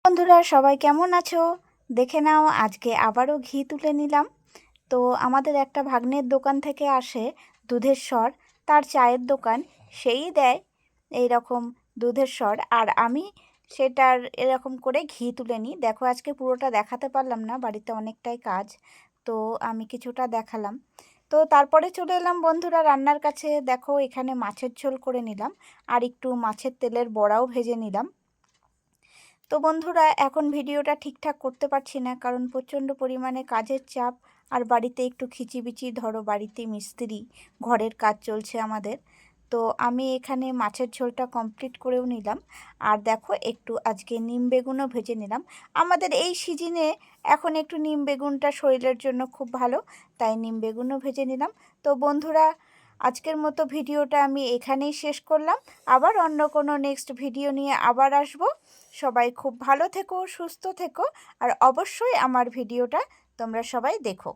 বন্ধুরা সবাই কেমন আছো? দেখে নাও আজকে আবারও ঘি তুলে নিলাম। তো আমাদের একটা ভাগ্নের দোকান থেকে আসে দুধের স্বর, তার চায়ের দোকান, সেই দেয় এই রকম দুধের স্বর, আর আমি সেটার এরকম করে ঘি তুলে নিই। দেখো আজকে পুরোটা দেখাতে পারলাম না, বাড়িতে অনেকটাই কাজ, তো আমি কিছুটা দেখালাম। তো তারপরে চলে এলাম বন্ধুরা রান্নার কাছে। দেখো এখানে মাছের ঝোল করে নিলাম, আর একটু মাছের তেলের বড়াও ভেজে নিলাম। তো বন্ধুরা এখন ভিডিওটা ঠিকঠাক করতে পারছি না, কারণ প্রচণ্ড পরিমাণে কাজের চাপ, আর বাড়িতে একটু খিচিবিচি, ধরো বাড়িতে মিস্ত্রি, ঘরের কাজ চলছে আমাদের। তো আমি এখানে মাছের ঝোলটা কমপ্লিট করেও নিলাম, আর দেখো একটু আজকে নিম বেগুনও ভেজে নিলাম। আমাদের এই সিজনে এখন একটু নিম বেগুনটা শরীরের জন্য খুব ভালো, তাই নিম বেগুনও ভেজে নিলাম। তো বন্ধুরা আজকের মতো ভিডিওটা আমি এখানেই শেষ করলাম। আবার অন্য কোনো নেক্সট ভিডিও নিয়ে আবার আসবো। সবাই খুব ভালো থেকো, সুস্থ থেকো, আর অবশ্যই আমার ভিডিওটা তোমরা সবাই দেখো।